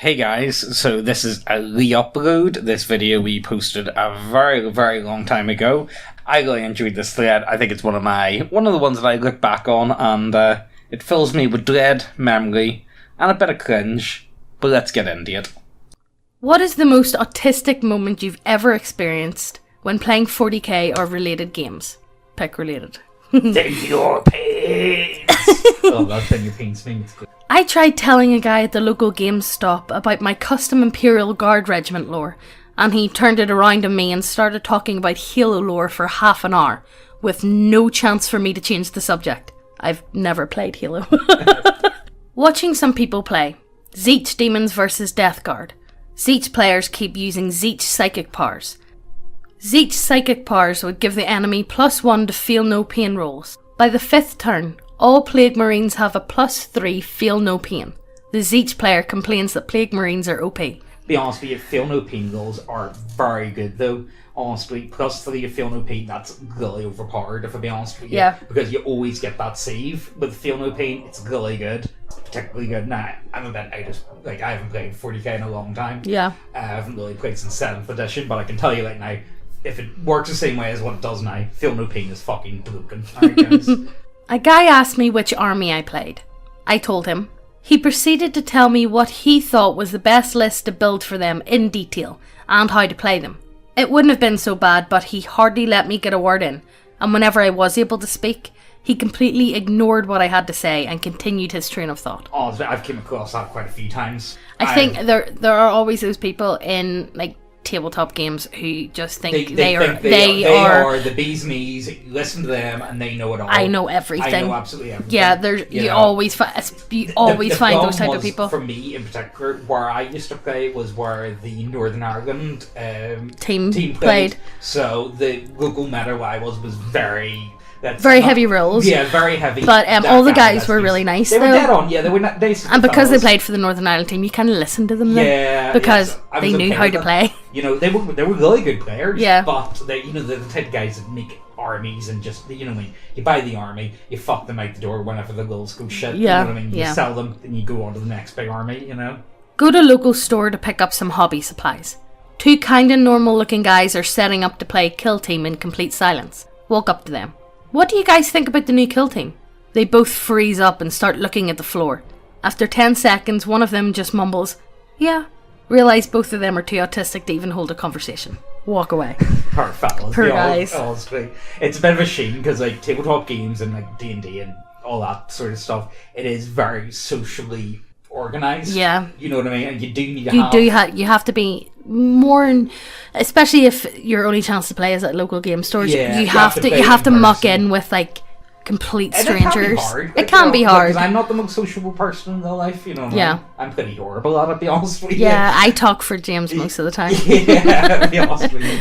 Hey guys, so this is a re-upload. This video we posted a very, very long time ago. I really enjoyed this thread. I think it's one of the ones that I look back on, and it fills me with dread, memory, and a bit of cringe. But let's get into it. What is the most autistic moment you've ever experienced when playing 40k or related games? Pick related. Take your pains! Oh, that's Take Your Pains thing. It's good. I tried telling a guy at the local GameStop about my custom Imperial Guard regiment lore, and he turned it around on me and started talking about Halo lore for half an hour, with no chance for me to change the subject. I've never played Halo. Watching some people play. Zeech Demons versus Death Guard. Zeech players keep using Zeech psychic powers. Zeech psychic powers would give the enemy +1 to feel no pain rolls. By the 5th turn, all Plague Marines have a +3 feel no pain. The Zeech player complains that Plague Marines are OP. Be honest with you, feel no pain rolls are very good though. Honestly, +3 of feel no pain, that's really overpowered if I be honest with you. Yeah. Because you always get that save with feel no pain, it's really good. It's particularly good. Now, I haven't played 40k in a long time. Yeah. I haven't really played since 7th edition, but I can tell you right now, if it works the same way as what it does now, feel no pain is fucking broken. Alright guys. A guy asked me which army I played. I told him. He proceeded to tell me what he thought was the best list to build for them in detail, and how to play them. It wouldn't have been so bad, but he hardly let me get a word in, and whenever I was able to speak, he completely ignored what I had to say and continued his train of thought. Oh, I've came across that quite a few times. I think there are always those people in like tabletop games who just think they are the bee's knees. You listen to them and they know it all. I know everything. I know absolutely everything. Yeah, you always find those type of people. For me in particular, where I used to play was where the Northern Ireland team played. So the local meta where I was very heavy rolls. Yeah, very heavy. But all the guys were really nice. They were dead on. Yeah, they were nice. And because they played for the Northern Ireland team, you kind of listened to them. Because they knew how to play. You know, they were really good players. Yeah. But they're the type of guys that make armies and just when you buy the army, you fuck them out the door whenever the goals go shit. Yeah. You know what I mean? You sell them, then you go on to the next big army. You know. Go to local store to pick up some hobby supplies. 2 kind of normal looking guys are setting up to play Kill Team in complete silence. Walk up to them. What do you guys think about the new Kill Team? They both freeze up and start looking at the floor. After 10 seconds, one of them just mumbles, "Yeah." Realise both of them are too autistic to even hold a conversation. Walk away. Poor fellas. Poor guys. Honestly, it's a bit of a shame because like tabletop games and like D&D and all that sort of stuff, it is very socially organised. Yeah. You know what I mean? And you do need to you have to be more, especially if your only chance to play is at local game stores. Yeah, you have to muck in with like complete strangers. It can be hard. Because I'm not the most sociable person in real life, you know. I'm pretty horrible at it, to be honest with you. Yeah, I talk for James most of the time. Yeah, to be honest with you.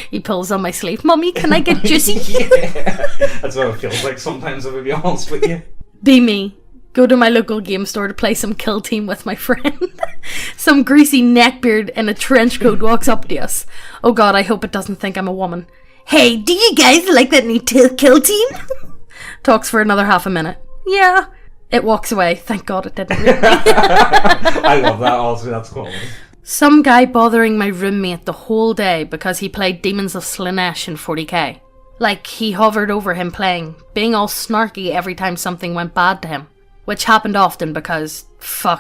He pulls on my sleeve. "Mummy, can I get juicy?" Yeah, that's what it feels like sometimes, if I be honest with you. Be me. Go to my local game store to play some Kill Team with my friend. Some greasy neckbeard in a trench coat walks up to us. Oh god, I hope it doesn't think I'm a woman. "Hey, do you guys like that new Kill Team?" Talks for another half a minute. "Yeah." It walks away. Thank god it didn't. I love that also, that's cool. Some guy bothering my roommate the whole day because he played Demons of Slaanesh in 40k. Like, he hovered over him playing, being all snarky every time something went bad to him. Which happened often because,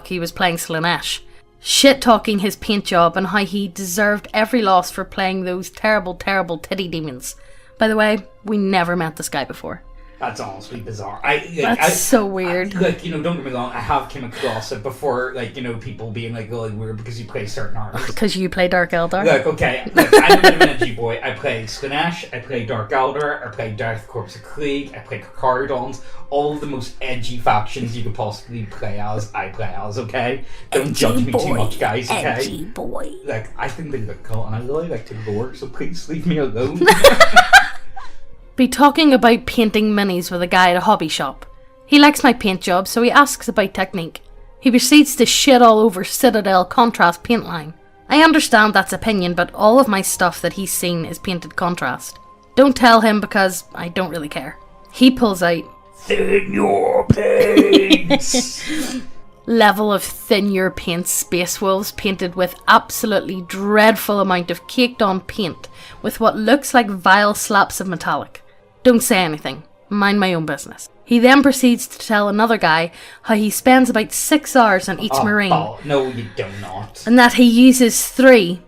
he was playing Slaanesh. Shit-talking his paint job and how he deserved every loss for playing those terrible, terrible titty demons. By the way, we never met this guy before. That's honestly bizarre. That's so weird. Don't get me wrong, I have came across it before, people being weird because you play certain armies. Because you play Dark Eldar? I'm a bit of an edgy boy. I play Slaanesh, I play Dark Eldar, I play Darth Corps of Krieg, I play Carcardons. All of the most edgy factions you could possibly play as, I play as, okay? Don't judge me too much, guys, okay? Edgy boy. I think they look cool, and I really like to lore, so please leave me alone. Be talking about painting minis with a guy at a hobby shop. He likes my paint job, so he asks about technique. He proceeds to shit all over Citadel contrast paint line. I understand that's opinion, but all of my stuff that he's seen is painted contrast. Don't tell him because I don't really care. He pulls out, "Thin your paints." level of thin European space wolves painted with absolutely dreadful amount of caked on paint with what looks like vile slaps of metallic. Don't say anything. Mind my own business. He then proceeds to tell another guy how he spends about 6 hours on each marine. Oh, no, you do not. And that he uses three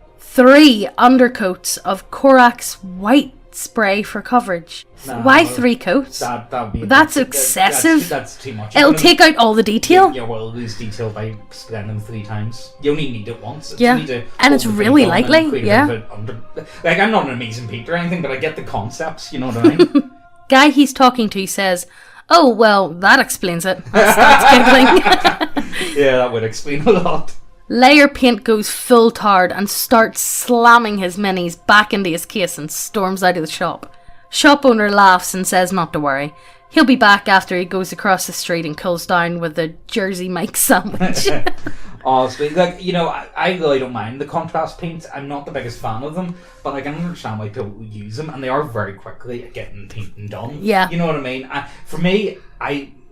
undercoats of Korax white spray for coverage. No, why 3 coats? That's excessive. That's too much. It'll take out all the detail. Yeah, well, lose detail by spraying them 3 times. You only need it once. And it's really lightly. Yeah. Like, I'm not an amazing painter or anything, but I get the concepts, you know what I mean? Guy he's talking to says, "Oh, well, that explains it." And starts giggling. Yeah, that would explain a lot. Layer Paint goes full tard and starts slamming his minis back into his case and storms out of the shop. Shop owner laughs and says not to worry. He'll be back after he goes across the street and cools down with a Jersey Mike sandwich. Honestly, like, you know, I really don't mind the contrast paints. I'm not the biggest fan of them, but I can understand why people use them, and they are very quickly at getting painting done. Yeah. You know what I mean? For me,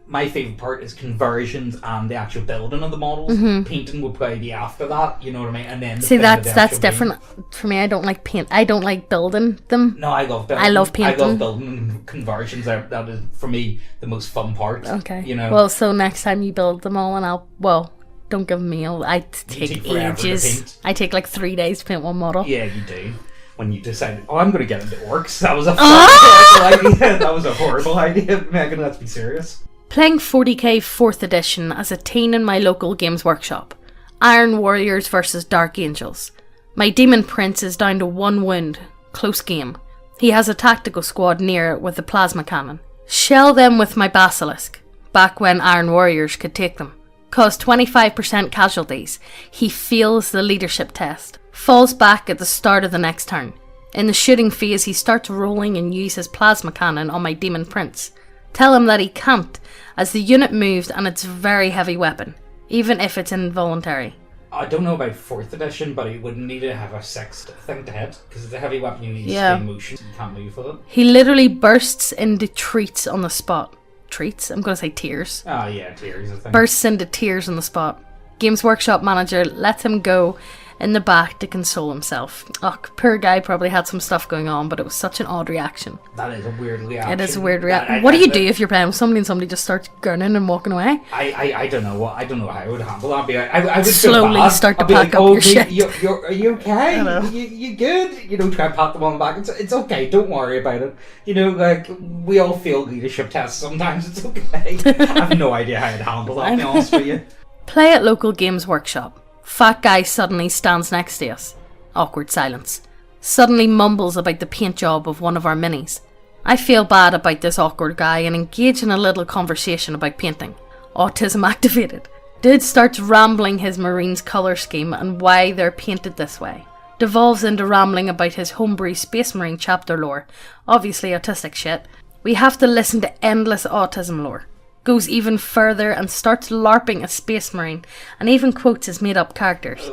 my favourite part is conversions and the actual building of the models. Mm-hmm. Painting would probably be after that, you know what I mean? And then see, that's different. For me, I don't like paint. I don't like building them. No, I love building. I love painting. I love building conversions. That is, for me, the most fun part. Okay. You know? Well, so next time you build them all, and don't give me all. I take ages. I take like 3 days to paint one model. Yeah, you do. When you decide, I'm going to get into orcs. That was a horrible idea. That was a horrible idea. Megan, let's be serious. Playing 40k 4th edition as a teen in my local Games Workshop. Iron Warriors versus Dark Angels. My Demon Prince is down to 1 wound. Close game. He has a tactical squad near it with a plasma cannon. Shell them with my Basilisk. Back when Iron Warriors could take them. Cause 25% casualties. He fails the leadership test. Falls back at the start of the next turn. In the shooting phase, he starts rolling and uses his plasma cannon on my Demon Prince. Tell him that he can't, as the unit moves and it's a very heavy weapon, even if it's involuntary. I don't know about 4th edition, but he would need to have a 6th thing to hit, because it's a heavy weapon, you need to stay in motion, you can't move with it. He literally bursts into treats on the spot. Treats? I'm going to say tears. Oh yeah, tears, I think. Bursts into tears on the spot. Games Workshop manager lets him go in the back to console himself. Oh, poor guy probably had some stuff going on, but it was such an odd reaction. That is a weird reaction. It is a weird reaction. What do you do if you're playing with somebody and somebody just starts gurning and walking away? I don't know what. I don't know how I would handle that. I would slowly start to pack up your shit. Are you okay? You good? You know, try and pat them on the back. It's okay. Don't worry about it. You know, like, we all fail leadership tests sometimes. It's okay. I have no idea how I'd handle that, to be honest with you. Play at local Games Workshop. Fat guy suddenly stands next to us. Awkward silence. Suddenly mumbles about the paint job of one of our minis. I feel bad about this awkward guy and engage in a little conversation about painting. Autism activated. Dude starts rambling his marine's colour scheme and why they're painted this way. Devolves into rambling about his homebrew Space Marine chapter lore. Obviously autistic shit. We have to listen to endless autism lore. Goes even further and starts LARPing a Space Marine and even quotes his made up characters.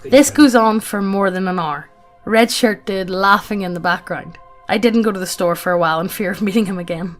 This goes on for more than an hour. Red shirt dude laughing in the background. I didn't go to the store for a while in fear of meeting him again.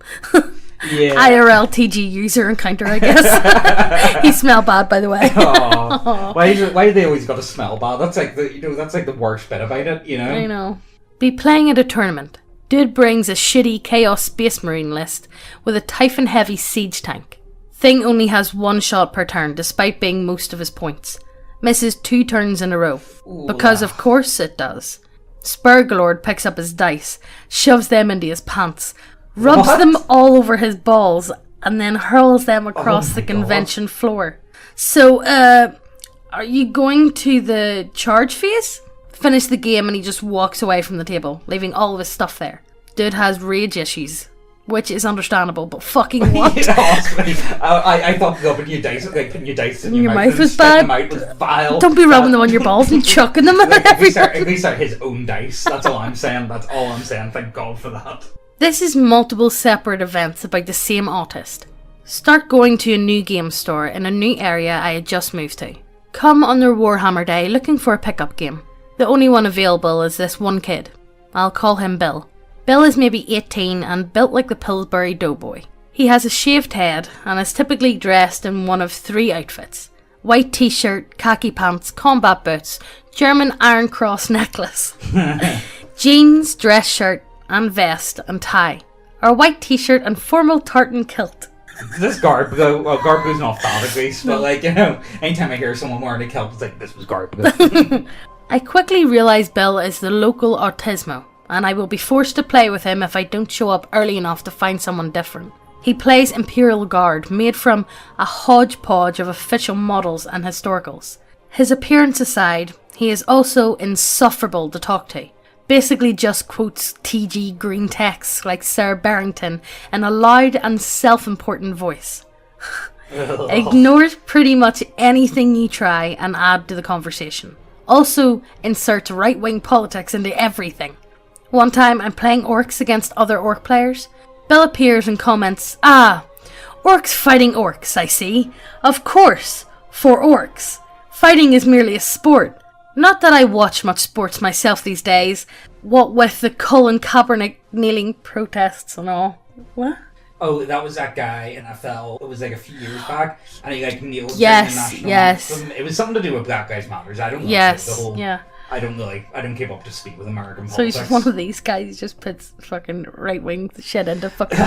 Yeah. IRL TG user encounter, I guess. He smelled bad, by the way. Why do they always got to smell bad? That's like the worst bit about it, you know? I know. Be playing at a tournament. Dude brings a shitty Chaos Space Marine list with a Typhon Heavy siege tank. Thing only has 1 shot per turn despite being most of his points. Misses 2 turns in a row. Because of course it does. Spurglord picks up his dice, shoves them into his pants, rubs them all over his balls, and then hurls them across the convention floor. So, are you going to the charge phase? Finish the game and he just walks away from the table, leaving all of his stuff there. Dude has rage issues, which is understandable, but fucking what? I thought rubbing your dice, like putting your dice in your mouth was bad. Was vile. Don't be rubbing them on your balls and chucking them at everybody. At least are his own dice. That's all I'm saying. That's all I'm saying. Thank God for that. This is multiple separate events about the same autist. Start going to a new game store in a new area I had just moved to. Come on their Warhammer Day looking for a pickup game. The only one available is this one kid. I'll call him Bill. Bill is maybe 18 and built like the Pillsbury Doughboy. He has a shaved head and is typically dressed in one of 3 outfits. white t-shirt, khaki pants, combat boots, German Iron Cross necklace, jeans, dress shirt and vest and tie, or white t-shirt and formal tartan kilt. This Guardbros not that at least, but like, you know, anytime I hear someone wearing a kilt, it's like, this was Guardbros. I quickly realise Bill is the local Autismo, and I will be forced to play with him if I don't show up early enough to find someone different. He plays Imperial Guard, made from a hodgepodge of official models and historicals. His appearance aside, he is also insufferable to talk to. Basically just quotes TG green texts like Sarah Barrington in a loud and self-important voice. Ignores pretty much anything you try and add to the conversation. Also inserts right-wing politics into everything. One time I'm playing orcs against other orc players. Bill appears and comments, orcs fighting orcs, I see. Of course, for orcs. Fighting is merely a sport. Not that I watch much sports myself these days, what with the Colin Kaepernick kneeling protests and all. What? Oh, that was that guy in NFL. It was like a few years back, and he like kneeled. Yes. Anthem. It was something to do with Black Lives Matters. I don't know. Yes. The whole, yeah. I don't keep up to speed with American So politics. he's just one of these guys who just puts fucking right-wing shit into fucking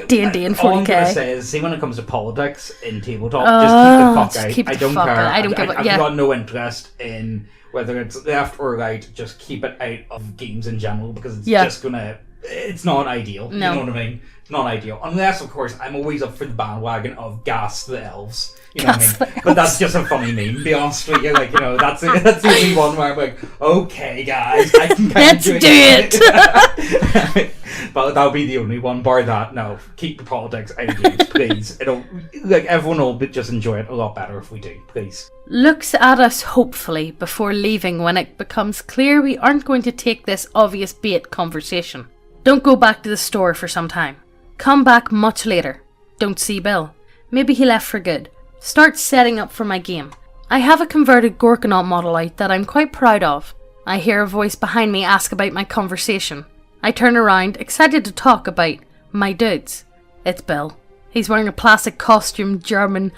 D&D and 40k. All I'm going to say is, see, when it comes to politics in tabletop, just keep the fuck out. I don't care. I've got no interest in whether it's left or right. Just keep it out of games in general, because it's just going to... It's not ideal. No. You know what I mean? Not ideal. Unless, of course, I'm always up for the bandwagon of Gas the Elves. You know what I mean? But that's just a funny meme, to be honest with you. Like, you know, that's the only one where I'm like, okay, guys, I can kind of do it. But that'll be the only one. Bar that, no. Keep the politics out of games, please. Everyone will just enjoy it a lot better if we do, please. Looks at us hopefully before leaving when it becomes clear we aren't going to take this obvious bait conversation. Don't go back to the store for some time. Come back much later. Don't see Bill. Maybe he left for good. Start setting up for my game. I have a converted Gorkanaut model out that I'm quite proud of. I hear a voice behind me ask about my conversation. I turn around, excited to talk about my dudes. It's Bill. He's wearing a plastic costume German...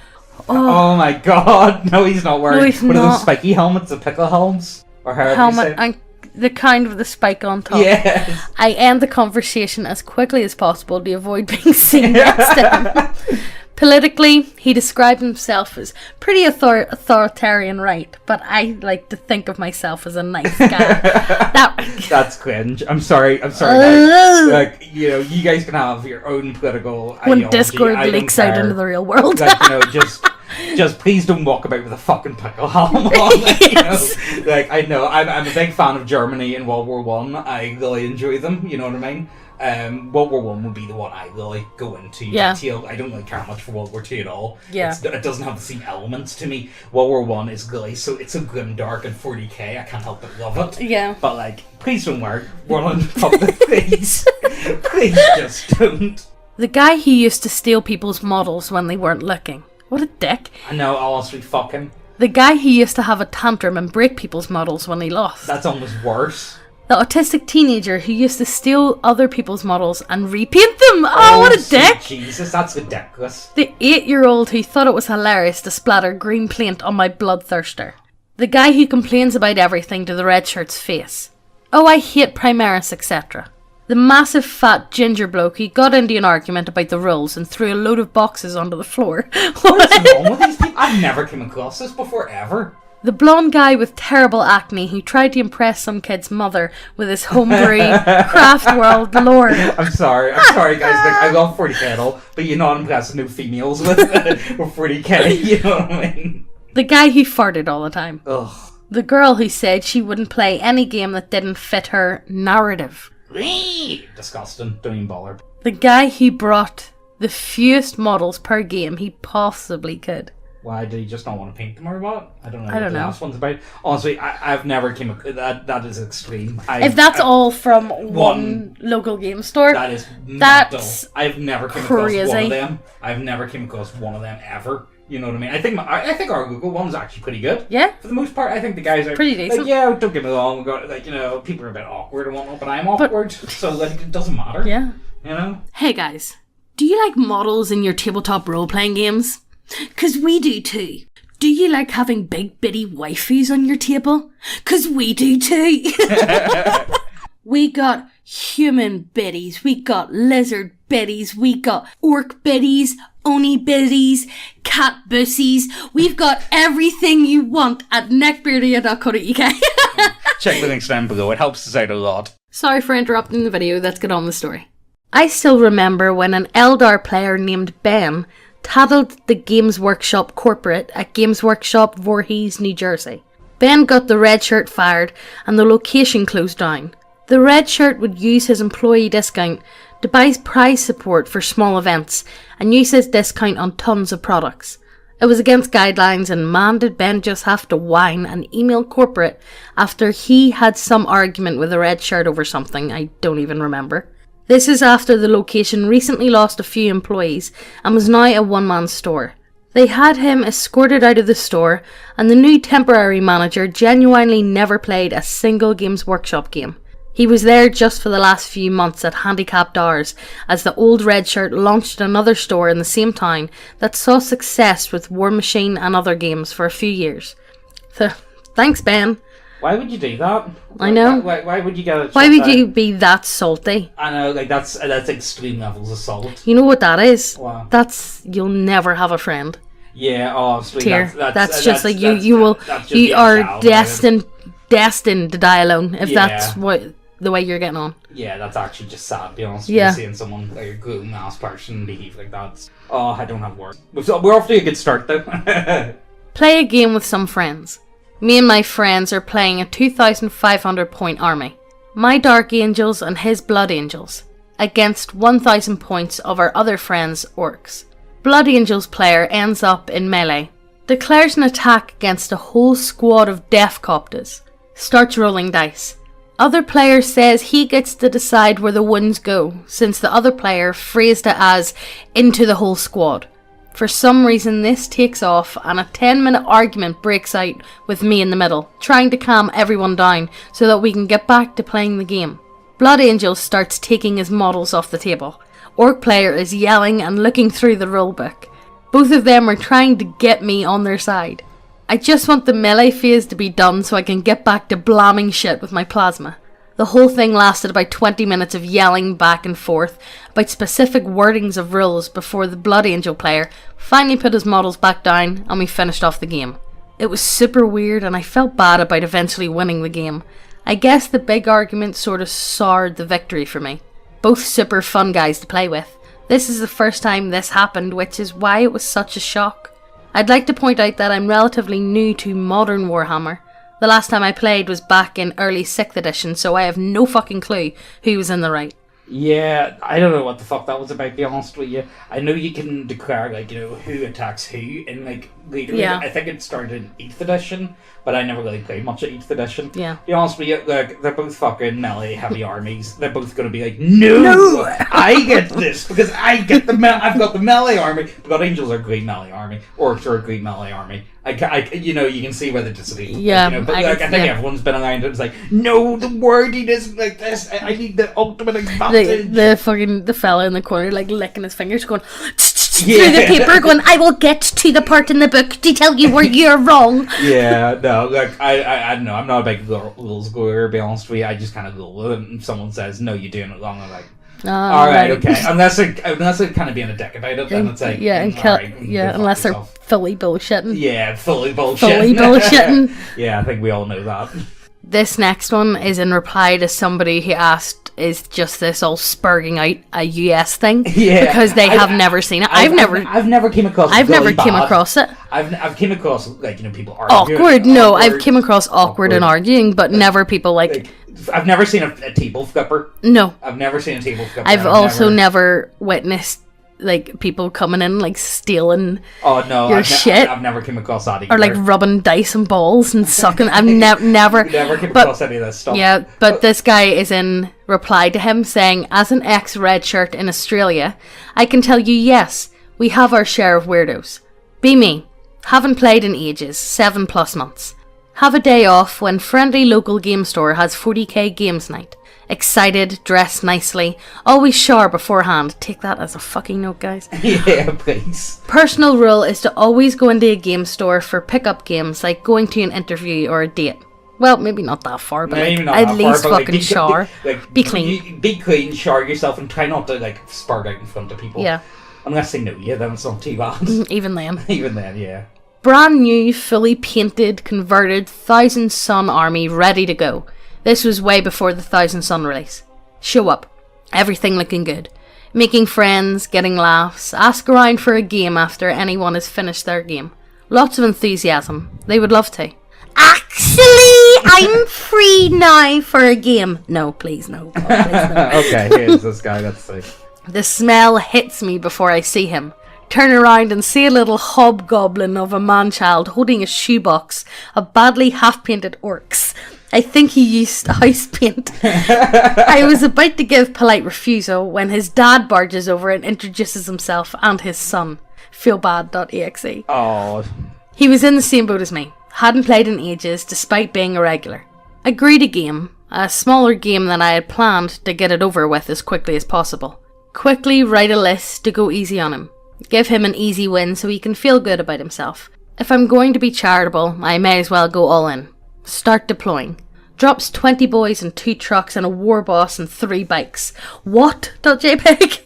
Oh my god! No, he's not wearing... No, he's what not. are those spiky helmets? The pickle helms? Or helmet and the kind with the spike on top. Yes. I end the conversation as quickly as possible to avoid being seen next to him. Politically, he described himself as pretty authoritarian right, but I like to think of myself as a nice guy. That's cringe. I'm sorry, guys. Like, you know, you guys can have your own political ideology. When Discord leaks out into the real world. Like, you know, just please don't walk about with a fucking pickle helm on. Like, Yes. You know, like, I know, I'm a big fan of Germany in World War One. I really enjoy them, you know what I mean? World War One would be the one I really go into detail. I don't really care much for World War Two at all. Yeah. It doesn't have the same elements to me. World War One is really it's so grim, dark, and 40k. I can't help but love it. Yeah. But like, please don't wear one in public, please. Please just don't. The guy who used to steal people's models when they weren't looking. What a dick. I know, I'll honestly fuck him. The guy who used to have a tantrum and break people's models when he lost. That's almost worse. The autistic teenager who used to steal other people's models and repaint them. Oh, what a dick! Jesus, that's ridiculous. The 8-year-old who thought it was hilarious to splatter green paint on my bloodthirster. The guy who complains about everything to the red shirt's face. Oh, I hate Primaris, etc. The massive fat ginger bloke who got into an argument about the rules and threw a load of boxes onto the floor. What is wrong with these people? I've never come across this before, ever. The blonde guy with terrible acne who tried to impress some kid's mother with his homebrew craft world lore. I'm sorry guys. Like, I love 40k and all, but you're not impressing no females with 40k, you know what I mean? The guy who farted all the time. Ugh. The girl who said she wouldn't play any game that didn't fit her narrative. Disgusting. Don't even bother. The guy who brought the fewest models per game he possibly could. Why do you just not want to paint them or what? I don't know. I don't know. The last one's about. Honestly, I've never came across that is extreme. If that's all from one local game store, that is that's mental. I've never come crazy. across one of them. I've never came across one of them ever. You know what I mean? I think our local one's actually pretty good. Yeah. For the most part, I think the guys are pretty decent. Like, yeah, don't get me wrong. We got like, you know, people are a bit awkward and whatnot, but I'm awkward, so like it doesn't matter. Yeah. You know. Hey guys, do you like models in your tabletop role-playing games? 'Cause we do too. Do you like having big bitty waifus on your table? 'Cause we do too. We got human biddies, we got lizard biddies, we got orc biddies, oni biddies, cat bussies. We've got everything you want at neckbeardia.co.uk. Check the links down below, it helps us out a lot. Sorry for interrupting the video, let's get on with the story. I still remember when an Eldar player named Ben tattled the Games Workshop corporate at Games Workshop, Voorhees, New Jersey. Ben got the red shirt fired and the location closed down. The red shirt would use his employee discount to buy prize support for small events and use his discount on tons of products. It was against guidelines, and man did Ben just have to whine and email corporate after he had some argument with the red shirt over something I don't even remember. This is after the location recently lost a few employees and was now a one-man store. They had him escorted out of the store, and the new temporary manager genuinely never played a single Games Workshop game. He was there just for the last few months at handicapped hours as the old red shirt launched another store in the same town that saw success with War Machine and other games for a few years. Thanks, Ben. Why would you do that? I know. Why would you get it? Why would you be that salty? I know, like that's extreme levels of salt. You know what that is? Wow. That's you'll never have a friend. Yeah, oh, sweet. Tear. That's just like that's you are destined to die alone if that's what the way you're getting on. Yeah, that's actually just sad, to be honest. Yeah. Seeing someone like a grown ass person behave like that. Oh, I don't have words. We're off to a good start though. Play a game with some friends. Me and my friends are playing a 2,500 point army. My Dark Angels and his Blood Angels against 1,000 points of our other friends' orcs. Blood Angels player ends up in melee. Declares an attack against a whole squad of death copters. Starts rolling dice. Other player says he gets to decide where the wounds go, since the other player phrased it as into the whole squad. For some reason this takes off and a 10-minute argument breaks out with me in the middle, trying to calm everyone down so that we can get back to playing the game. Blood Angel starts taking his models off the table. Orc player is yelling and looking through the rulebook. Both of them are trying to get me on their side. I just want the melee phase to be done so I can get back to blamming shit with my plasma. The whole thing lasted about 20 minutes of yelling back and forth about specific wordings of rules before the Blood Angel player finally put his models back down and we finished off the game. It was super weird and I felt bad about eventually winning the game. I guess the big argument sort of soured the victory for me. Both super fun guys to play with. This is the first time this happened, which is why it was such a shock. I'd like to point out that I'm relatively new to modern Warhammer. The last time I played was back in early 6th edition, so I have no fucking clue who was in the right. Yeah, I don't know what the fuck that was about, to be honest with you. I know you can declare, like, you know, who attacks who in, like, later. Yeah. I think it started in 8th edition, but I never really played much of 8th edition. Yeah. To be honest with you, like, they're both fucking melee heavy armies. They're both going to be like, no! I get this, because I get I've got the melee army. Blood Angels are a great melee army. Orcs are a great melee army. You know, you can see where the disagree. Yeah, you know, but I think everyone's been around it. It's like, no, the wording isn't like this. I need the ultimate advantage. The fella in the corner, like, licking his fingers, going through the paper, going, I will get to the part in the book to tell you where you're wrong. Yeah, no, like, I don't know. I'm not a big rules goer, to be honest with you. I just kind of go with it, and someone says, no, you're doing it wrong. I'm like, all right, okay. Unless they're kind of being a dick about it, then it's like, unless they're fully bullshitting. Yeah, fully bullshitting. Fully bullshitting. Yeah, I think we all know that. This next one is in reply to somebody who asked, is just this all spurging out a US thing? Yeah. Because they have never seen it. I've never came across it. I've came across, like, you know, people arguing. Awkward. No, I've came across awkward and arguing, but never people like I've never seen a table flipper. No. I've never seen a table flipper. I've also never witnessed, like, people coming in, like, stealing your shit. I've never came across that either. Or, like, rubbing dice and balls and sucking. I've never came across any of this stuff. Yeah, but this guy is in reply to him saying, as an ex-red shirt in Australia, I can tell you, yes, we have our share of weirdos. Be me. Haven't played in ages, 7+ months. Have a day off when friendly local game store has 40k games night. Excited, dressed nicely, always shower beforehand. Take that as a fucking note, guys. Yeah, please. Personal rule is to always go into a game store for pick-up games, like going to an interview or a date. Well, maybe not that far, but at least fucking shower. Be clean. Be clean, shower yourself, and try not to, like, spurt out in front of people. Yeah. Unless they know you, then it's not too bad. Even then. Even then, yeah. Brand new, fully painted, converted 1000 Sun army ready to go. This was way before the 1000 Sun release. Show up. Everything looking good. Making friends, getting laughs, ask around for a game after anyone has finished their game. Lots of enthusiasm. They would love to. Actually, I'm free now for a game. No, please, no. God, please, no. Okay, here's this guy, let's see. The smell hits me before I see him. Turn around and see a little hobgoblin of a man-child holding a shoebox of badly half-painted orcs. I think he used house paint. I was about to give polite refusal when his dad barges over and introduces himself and his son. Feelbad.exe. Oh. He was in the same boat as me. Hadn't played in ages, despite being a regular. Agreed a game. A smaller game than I had planned to get it over with as quickly as possible. Quickly write a list to go easy on him. Give him an easy win so he can feel good about himself. If I'm going to be charitable, I may as well go all in. Start deploying. Drops 20 boys and 2 trucks and a war boss and 3 bikes. What? .jpg?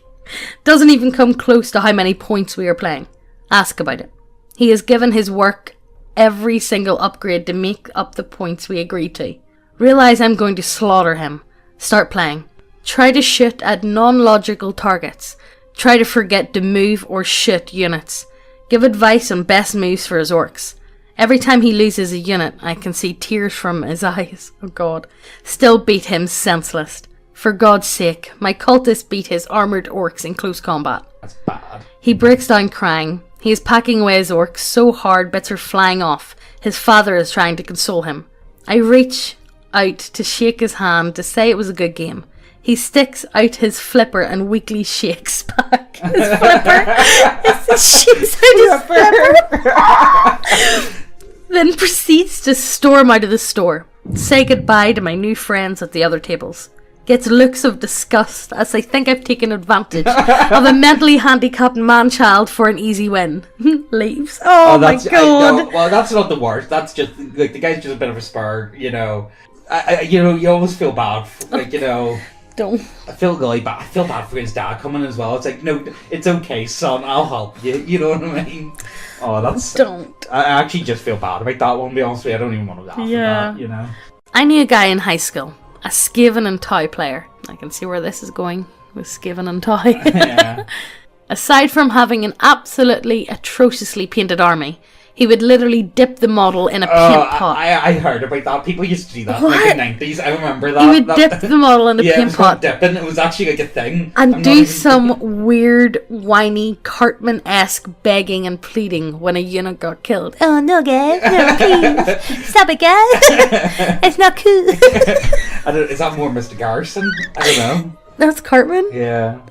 Doesn't even come close to how many points we are playing. Ask about it. He has given his work every single upgrade to make up the points we agreed to. Realise I'm going to slaughter him. Start playing. Try to shoot at non-logical targets. Try to forget to move or shoot units. Give advice on best moves for his orcs. Every time he loses a unit, I can see tears from his eyes. Oh god. Still beat him senseless. For God's sake, my cultist beat his armoured orcs in close combat. That's bad. He breaks down crying. He is packing away his orcs so hard bits are flying off. His father is trying to console him. I reach out to shake his hand to say it was a good game. He sticks out his flipper and weakly shakes back. His flipper? He shakes out his flipper. Then proceeds to storm out of the store. Say goodbye to my new friends at the other tables. Gets looks of disgust as I think I've taken advantage of a mentally handicapped man-child for an easy win. Leaves. Oh my god. Well, that's not the worst. That's just, like, the guy's just a bit of a spur, you know. You always feel bad, like, you know. Don't. I feel bad for his dad coming as well. It's like, no, it's okay, son, I'll help you. You know what I mean? Oh, that's... Don't. I actually just feel bad about that one, to be honest with you. I don't even want to laugh at that, you know? I knew a guy in high school, a Skaven and Toy player. I can see where this is going with Skaven and Toy. Yeah. Aside from having an absolutely atrociously painted army, he would literally dip the model in a paint pot. I heard about that. People used to do that in like the 90s. I remember that. He would dip the model in a paint pot. Dipping. It was actually like a thing. And do some weird, whiny, Cartman-esque begging and pleading when a unit got killed. Oh, no, guys. No, please. Stop it, guys. It's not cool. Is that more Mr. Garrison? I don't know. That's Cartman? Yeah.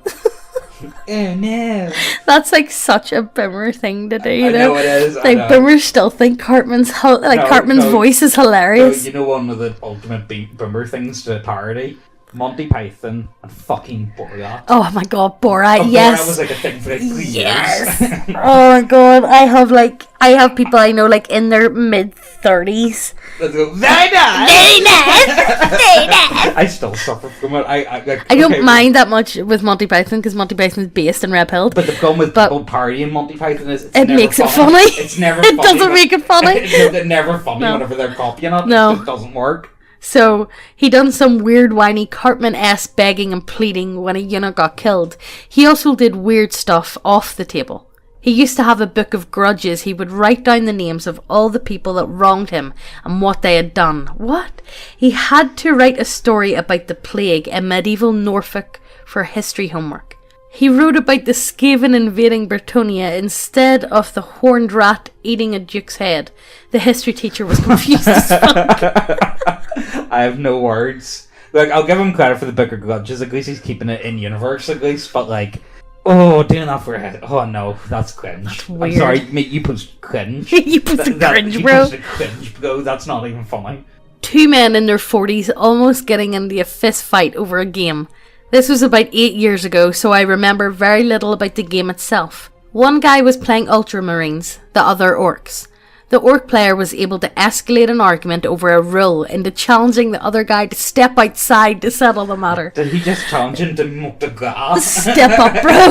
Oh no. That's like such a boomer thing to do, you know? I know it is. Like boomers still think Cartman's voice is hilarious. No, you know one of the ultimate boomer things to parody? Monty Python and fucking Borat. Oh my god, Borat, yes. Borat was like a thing for like 3 years. Yes. Oh my god, I have people I know like in their mid-30s. Let's go, very nice! Very nice! Very nice! I still suffer from it. I don't mind that much with Monty Python because Monty Python is based in Red Pill. But the problem with people parodying Monty Python is it makes it funny. It's never funny. It doesn't make it funny. It's never funny whenever they're copying it. No. It just doesn't work. So, he done some weird whiny Cartman-esque begging and pleading when a unit got killed. He also did weird stuff off the table. He used to have a book of grudges. He would write down the names of all the people that wronged him and what they had done. What? He had to write a story about the plague in medieval Norfolk for history homework. He wrote about the Skaven invading Bretonnia instead of the horned rat eating a duke's head. The history teacher was confused as fuck. I have no words. Like, I'll give him credit for the Book of Grudges. At least he's keeping it in universe, at least. But like, doing that for a head. Oh no, that's cringe. That's weird. I'm sorry, mate. You posted cringe. You posted cringe, you bro. Posted cringe, bro. That's not even funny. Two men in their 40s almost getting into a fist fight over a game. This was about 8 years ago, so I remember very little about the game itself. One guy was playing Ultramarines, the other Orcs. The Orc player was able to escalate an argument over a rule into challenging the other guy to step outside to settle the matter. Did he just challenge him to mock the glass? Step up, bro!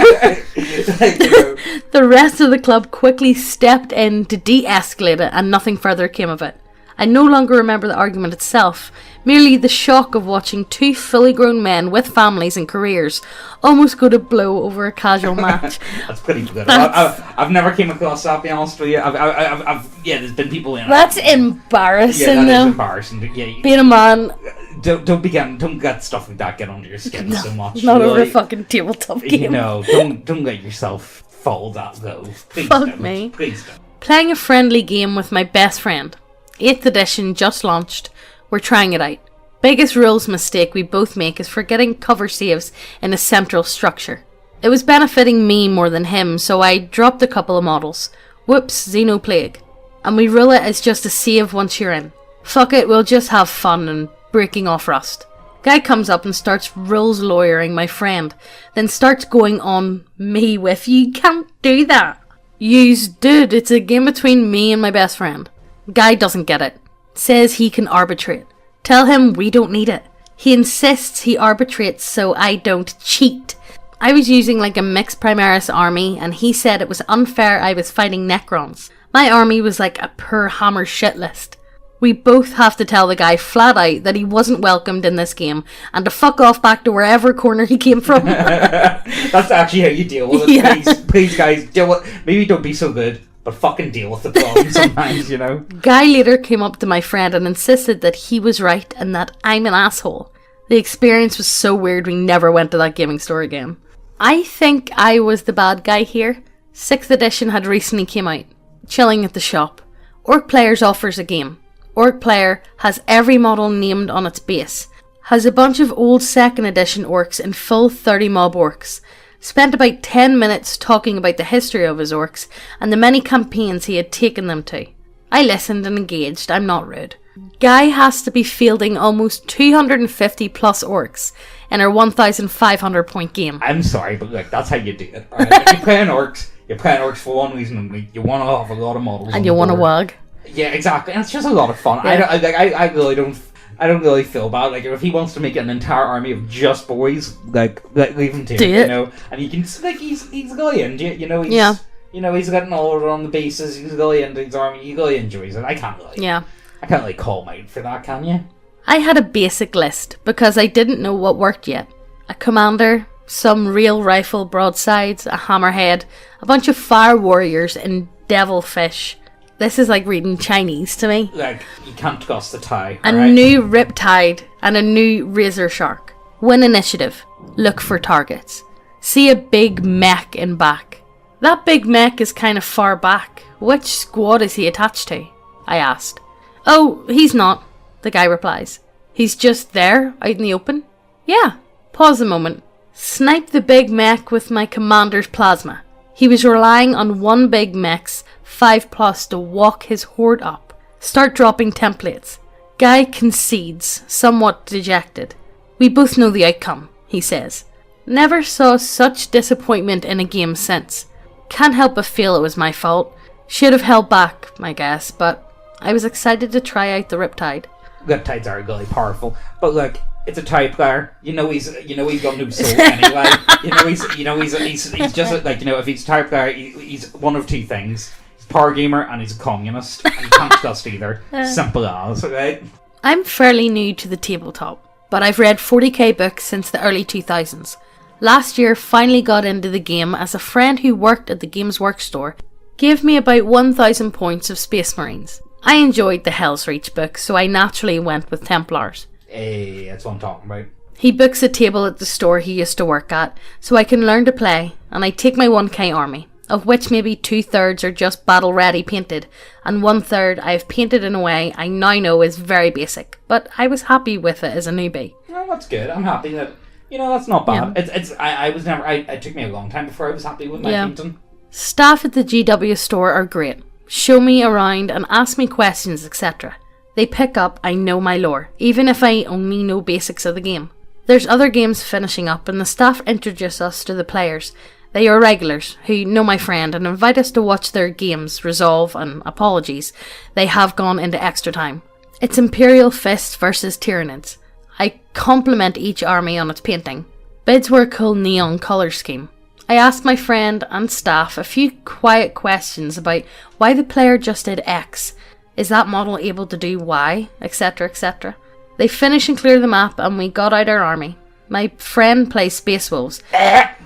The rest of the club quickly stepped in to de-escalate it, and nothing further came of it. I no longer remember the argument itself, merely the shock of watching two fully grown men with families and careers almost go to blow over a casual match. That's pretty good. I've never came across that, to be honest with you. Yeah, there's been people in it. That's embarrassing, yeah, that though. is embarrassing. Yeah, being a man. Don't get stuff like that get under your skin so much. Not over a fucking tabletop game. You know, don't let yourself fall that low. Please Fuck don't. me. Please don't. Playing a friendly game with my best friend. 8th edition just launched. We're trying it out. Biggest rules mistake we both make is forgetting cover saves in a central structure. It was benefiting me more than him, so I dropped a couple of models. Whoops, Xenoplague. And we rule it as just a save once you're in. Fuck it, we'll just have fun and breaking off rust. Guy comes up and starts rules lawyering my friend, then starts going on me with, you can't do that. Yous, dude, it's a game between me and my best friend. Guy doesn't get it. Says he can arbitrate. Tell him we don't need it. He insists he arbitrates so I don't cheat. I was using like a mixed Primaris army and he said it was unfair I was fighting Necrons. My army was like a pure hammer shit list. We both have to tell the guy flat out that he wasn't welcomed in this game and to fuck off back to wherever corner he came from. That's actually how you deal with it. Yeah. Please guys, deal with, maybe don't be so good, but fucking deal with the problem sometimes, you know? Guy later came up to my friend and insisted that he was right and that I'm an asshole. The experience was so weird we never went to that gaming store again. I think I was the bad guy here. 6th edition had recently came out. Chilling at the shop. Orc Players offers a game. Orc Player has every model named on its base. Has a bunch of old 2nd edition orcs in full 30 mob orcs. Spent about 10 minutes talking about the history of his orcs and the many campaigns he had taken them to. I listened and engaged, I'm not rude. Guy has to be fielding almost 250 plus orcs in our 1,500 point game. I'm sorry, but like that's how you do it. Right? If you're playing orcs for one reason only. You want to have a lot of models. And you want to wag. Yeah, exactly. And it's just a lot of fun. Yeah. I don't really feel bad. Like if he wants to make an entire army of just boys, like leave him to it, you know. And you can like he's really into it, you know. He's getting older on the bases. He's really into his army. He really enjoys it. I can't really call him out for that, can you? I had a basic list because I didn't know what worked yet. A commander, some real rifle broadsides, a hammerhead, a bunch of fire warriors, and devilfish. This is like reading Chinese to me. Like, you can't cross the tie. A new Riptide and a new Razor Shark. Win initiative. Look for targets. See a big mech in back. That big mech is kind of far back. Which squad is he attached to? I asked. Oh, he's not, the guy replies. He's just there, out in the open? Yeah. Pause a moment. Snipe the big mech with my commander's plasma. He was relying on one big mech's 5+ to walk his horde up. Start dropping templates. Guy concedes, somewhat dejected. We both know the outcome, he says. Never saw such disappointment in a game since. Can't help but feel it was my fault. Should have held back, I guess, but I was excited to try out the Riptide. Riptides are really powerful, but look, it's a tie player. He's got no soul anyway. He's just like, if he's a tie player, he's one of two things. He's a power gamer and he's a communist. And he can't trust either. Simple as, right? I'm fairly new to the tabletop, but I've read 40k books since the early 2000s. Last year, finally got into the game as a friend who worked at the Games Workshop store gave me about 1,000 points of Space Marines. I enjoyed the Hell's Reach book, so I naturally went with Templars. Hey, that's what I'm talking about. He books a table at the store he used to work at, so I can learn to play, and I take my 1k army, of which maybe 2/3 are just battle ready painted, and 1/3 I have painted in a way I now know is very basic, but I was happy with it as a newbie. Oh, that's good. I'm happy that, that's not bad. Yeah. It took me a long time before I was happy with my painting. Staff at the GW store are great. Show me around and ask me questions, etc. They pick up I know my lore, even if I only know basics of the game. There's other games finishing up and the staff introduce us to the players. They are regulars who know my friend and invite us to watch their games resolve, and apologies, they have gone into extra time. It's Imperial Fist versus Tyranids. I compliment each army on its painting. Bids were a cool neon colour scheme. I asked my friend and staff a few quiet questions about why the player just did X, is that model able to do Y, etc, etc. They finish and clear the map and we got out our army. My friend plays Space Wolves.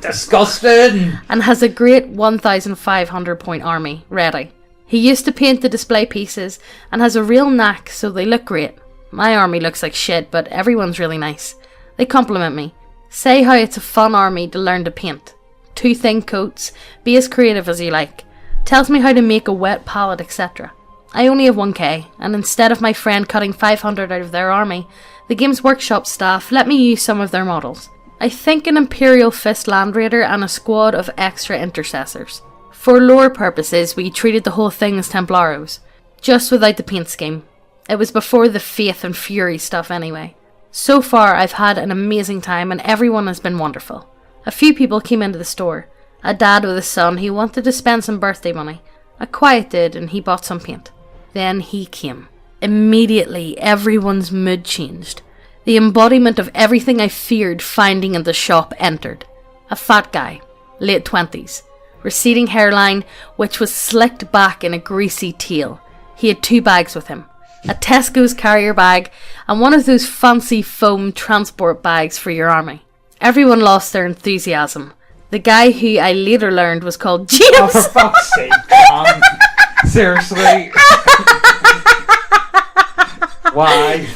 Disgusting! And has a great 1,500 point army ready. He used to paint the display pieces and has a real knack, so they look great. My army looks like shit, but everyone's really nice. They compliment me. Say how it's a fun army to learn to paint. 2 thin coats, be as creative as you like. Tells me how to make a wet palette, etc. I only have 1k, and instead of my friend cutting 500 out of their army, the Games Workshop staff let me use some of their models. I think an Imperial Fist Land Raider and a squad of extra intercessors. For lore purposes, we treated the whole thing as Templaros, just without the paint scheme. It was before the Faith and Fury stuff anyway. So far, I've had an amazing time and everyone has been wonderful. A few people came into the store. A dad with a son who wanted to spend some birthday money. A quiet did and he bought some paint. Then he came. Immediately, everyone's mood changed. The embodiment of everything I feared finding in the shop entered. A fat guy, late 20s, receding hairline, which was slicked back in a greasy tail. He had 2 bags with him. A Tesco's carrier bag and one of those fancy foam transport bags for your army. Everyone lost their enthusiasm. The guy who I later learned was called James. Oh, for fuck's sake, seriously? Why?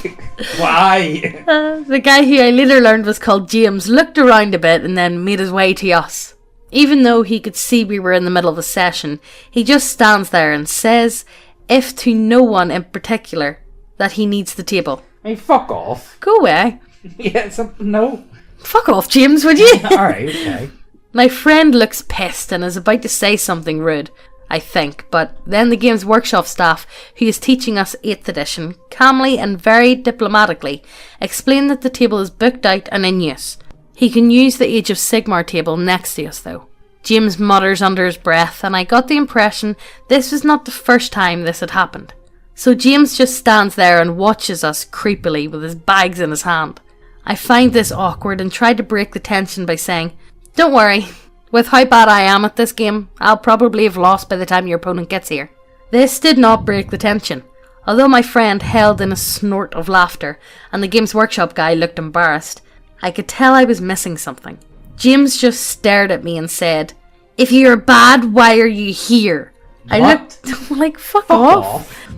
Why? The guy who I later learned was called James looked around a bit and then made his way to us. Even though he could see we were in the middle of a session, he just stands there and says, if to no one in particular, that he needs the table. Hey, fuck off. Go away. Yeah, no. Fuck off, James, would you? Alright, okay. My friend looks pissed and is about to say something rude, I think, but then the Games Workshop staff, who is teaching us 8th edition, calmly and very diplomatically explain that the table is booked out and in use. He can use the Age of Sigmar table next to us though. James mutters under his breath and I got the impression this was not the first time this had happened. So James just stands there and watches us creepily with his bags in his hand. I find this awkward and try to break the tension by saying, don't worry, with how bad I am at this game, I'll probably have lost by the time your opponent gets here. This did not break the tension. Although my friend held in a snort of laughter and the Games Workshop guy looked embarrassed, I could tell I was missing something. James just stared at me and said, if you're bad, why are you here? What? I looked like, fuck off.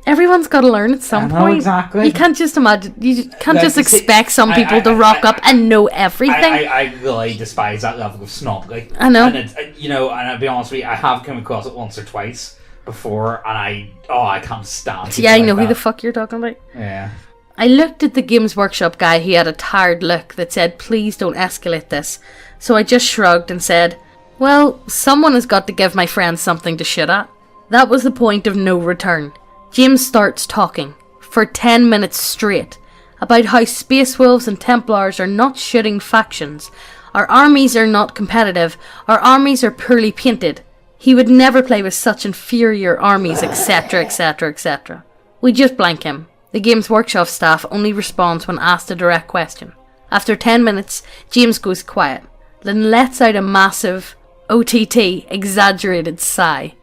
Everyone's got to learn at some point. Exactly. You can't just imagine, you can't just expect some people to rock up and know everything. I really despise that level of snobbery. I know. And it's, and I'll be honest with you, I have come across it once or twice before, and I can't stand it. Yeah, I know who the fuck you're talking about. Yeah. I looked at the Games Workshop guy who had a tired look that said, please don't escalate this. So I just shrugged and said, well, someone has got to give my friend something to shit at. That was the point of no return. James starts talking, for 10 minutes straight, about how Space Wolves and Templars are not shooting factions, our armies are not competitive, our armies are poorly painted, he would never play with such inferior armies, etc, etc, etc. We just blank him. The Games Workshop staff only responds when asked a direct question. After 10 minutes, James goes quiet, then lets out a massive, OTT, exaggerated sigh.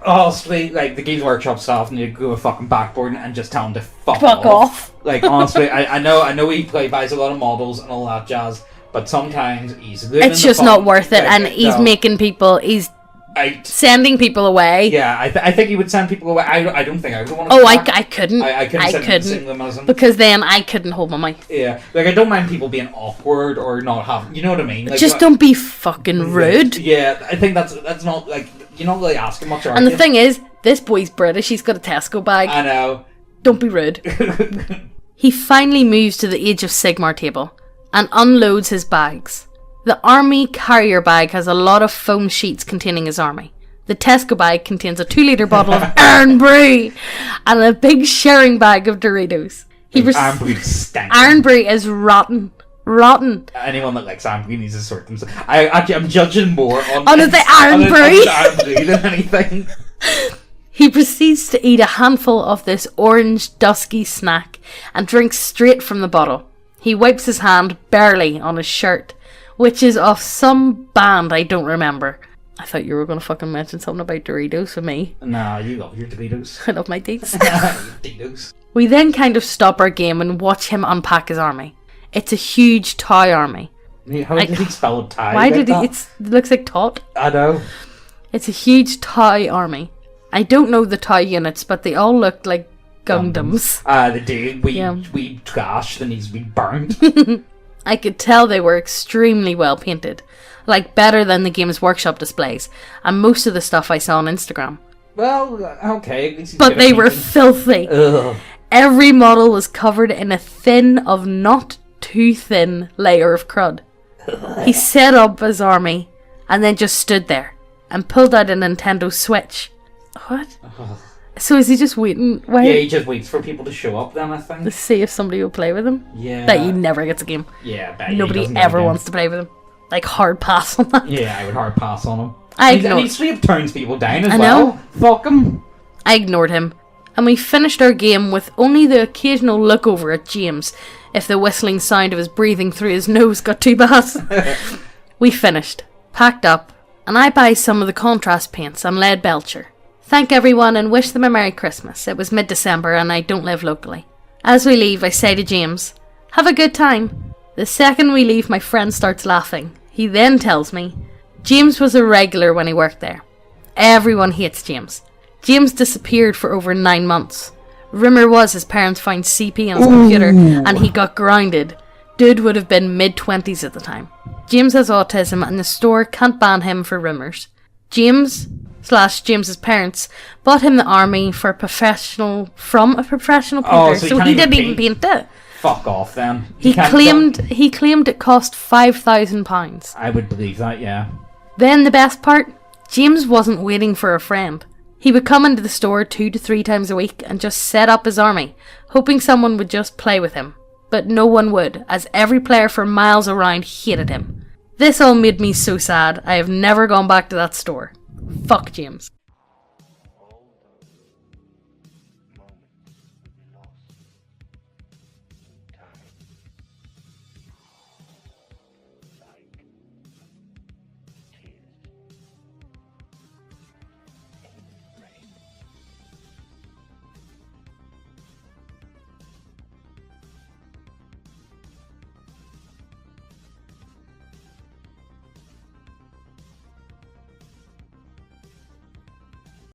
Honestly, like, the Games Workshop staff need to go a fucking backboard and just tell him to fuck off. Like, honestly, I know he buys a lot of models and all that jazz, but sometimes he's living it's just not worth it, and he's making people, sending people away. Yeah, I think he would send people away. I don't think I would want to. Oh, I couldn't. I couldn't send them as him. Because then I couldn't hold my mic. Yeah, like, I don't mind people being awkward or not having, you know what I mean? Like, just don't be fucking rude. Yeah, I think that's not, like, you're not really asking much, and the thing is, this boy's British, he's got a Tesco bag. I know. Don't be rude. He finally moves to the Age of Sigmar table and unloads his bags. The army carrier bag has a lot of foam sheets containing his army. The Tesco bag contains a 2-litre bottle of Iron Brie and a big sharing bag of Doritos. Iron Brie stinks. Iron Brie is rotten. Rotten. Anyone that likes Iron Brie needs to sort themselves. I'm judging more on the Iron Brie Iron Brie than anything. He proceeds to eat a handful of this orange, dusky snack and drinks straight from the bottle. He wipes his hand barely on his shirt, which is of some band I don't remember. I thought you were going to fucking mention something about Doritos with me. Nah, you love your Doritos. I love my dates. Doritos. We then kind of stop our game and watch him unpack his army. It's a huge toy army. How did he spell tie? Why did he? It looks like tot. I know. It's a huge toy army. I don't know the toy units, but they all looked like Gundams. They do. We trashed and we burned. I could tell they were extremely well painted. Like better than the Games Workshop displays. And most of the stuff I saw on Instagram. Well, okay. But they were filthy. Ugh. Every model was covered in a thin of not too thin layer of crud. He set up his army and then just stood there and pulled out a Nintendo Switch. What? So is he just waiting? Yeah, he just waits for people to show up then, I think. To see if somebody will play with him? Yeah. Bet he never gets a game. Yeah, bet Nobody ever wants to play with him. Like, hard pass on that. Yeah, I would hard pass on him. And he straight turns people down as I well. know. Fuck him. I ignored him. And we finished our game with only the occasional look over at James if the whistling sound of his breathing through his nose got too bad. We finished, packed up, and I buy some of the contrast paints and lead belcher. Thank everyone and wish them a Merry Christmas. It was mid-December and I don't live locally. As we leave, I say to James, "Have a good time." The second we leave, my friend starts laughing. He then tells me, James was a regular when he worked there. Everyone hates James. James disappeared for over 9 months. Rumour was his parents found CP on his computer and he got grounded. Dude would have been mid-20s at the time. James has autism and the store can't ban him for rumours. James's parents bought him the army from a professional painter, so so he didn't even paint it. Fuck off then. He claimed it cost £5,000. I would believe that, yeah. Then the best part, James wasn't waiting for a friend. He would come into the store 2 to 3 times a week and just set up his army, hoping someone would just play with him. But no one would, as every player for miles around hated him. This all made me so sad. I have never gone back to that store. Fuck James.